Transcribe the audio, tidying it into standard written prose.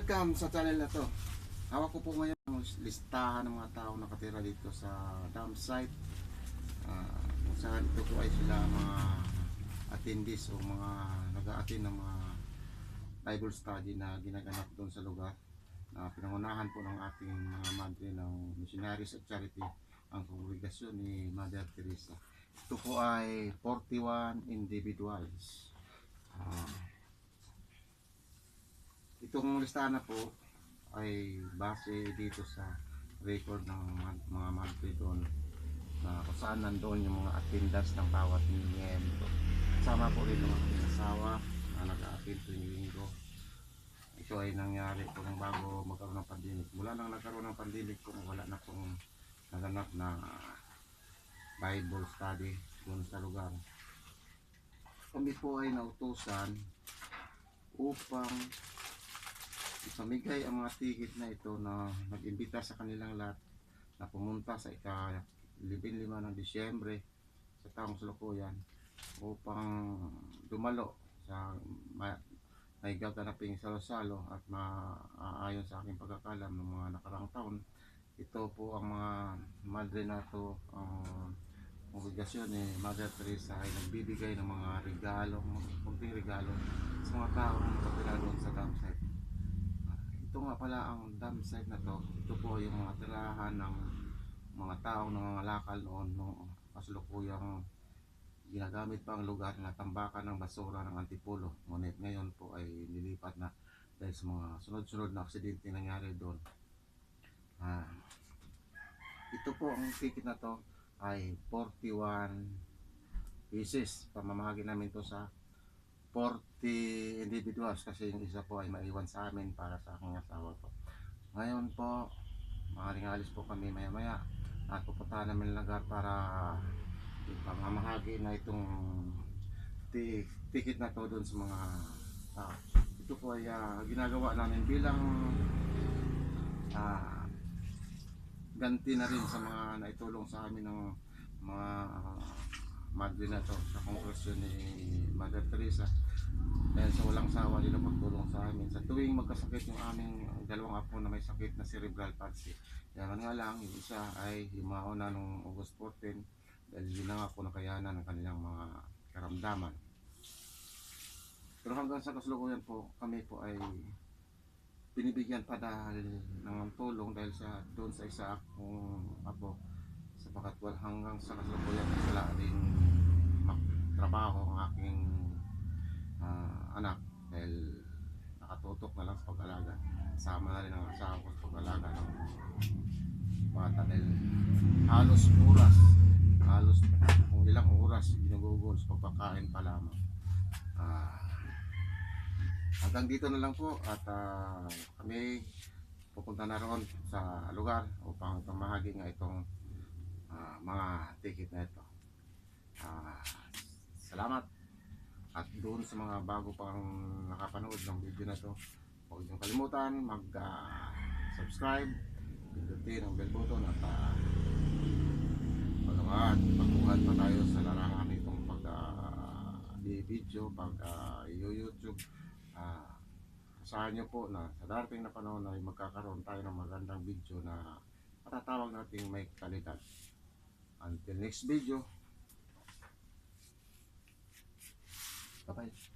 Welcome sa channel na to. Hawak ko po ngayon ang listahan ng mga tao nakatira dito sa dam site. Kung saan ito po ay sila mga attendees o mga nag-a-attend ng mga Bible study na ginaganap doon sa lugar na pinangunahan po ng ating mga madre ng missionaries at charity, ang kongregasyon ni Mother Teresa. Ito po ay 41 individuals. Itong listahan na po ay base dito sa record ng mga madre doon, na kung saan nandoon yung mga attendance ng bawat miyembro. Kasama po rin mga asawa na nag-a-attend tuwing linggo. Ito ay nangyari po nang bago magkaroon ng pandemic. Mula nang nagkaroon ng pandemic po, wala na pong naganap na Bible study doon sa lugar. Kami po ay nautusan upang ipamigay ang mga ticket na ito na nag-imbita sa kanilang lahat na pumunta sa ika-15 ng Disyembre sa taong salukuyan upang dumalo sa may gaganaping salo-salo at maayon sa aking pagkakalam ng mga nakarang taon. Ito po ang mga madre na ito, ang kongregasyon ni Mother Teresa ay nagbibigay ng mga regalo, kunting regalo sa mga tao na nakatira doon sa dam site. Ito nga pala ang dam site na to. Ito po yung mga tirahan ng mga taong nangangalakal noon nung kasalukuyang ginagamit pa ang lugar na tambakan ng basura ng Antipolo. Ngunit ngayon po ay nilipat na dahil sa mga sunod-sunod na aksidente nangyari doon. Ito po ang ticket na to ay 41 pieces. Pamamahagi namin to sa 40 individuals kasi yung isa po ay maiwan sa amin para sa aking asawa po. Ngayon po, alis po kami maya-maya at pupuntahan namin ng lugar para pamamahagi na itong ticket na to doon sa mga tao. Ito po ay ginagawa namin bilang ganti na rin sa mga naitulong sa amin ng mga madre na to sa kongregasyon ni Mother Teresa. Dahil sa walang sawa nila pagtulong sa amin sa tuwing magkasakit yung aming dalawang apo na may sakit na cerebral palsy. Kaya nga lang, yung isa ay himauna noong August 14 dahil yun na nga po nakayanan ng kanilang mga karamdaman. Pero hanggang sa kasalukuyan po, kami po ay binibigyan pa dahil ng tulong dahil sa doon sa isa akong apo, sapagat hanggang sa kasalukuyan wala rin trabaho ang aking anak dahil nakatutok na lang sa pag-alaga. Sama na rin ang asawa ko sa pag-alaga ng bata dahil halos kung ilang oras ginugugol sa pagpakain pa lamang. Hanggang dito na lang po at kami pupunta na roon sa lugar upang pamahagi nga itong mga ticket na ito. Salamat. At doon sa mga bago pang nakapanood ng video na ito, huwag niyong kalimutan mag-subscribe, pindutin ang bell button at pagkuhan pa tayo sa larangan nitong pag-video, pag-YouTube. Asahan nyo po na sa darating na panahon ay magkakaroon tayo ng magandang video na matatawag natin may kalidad. Until next video, bye bye.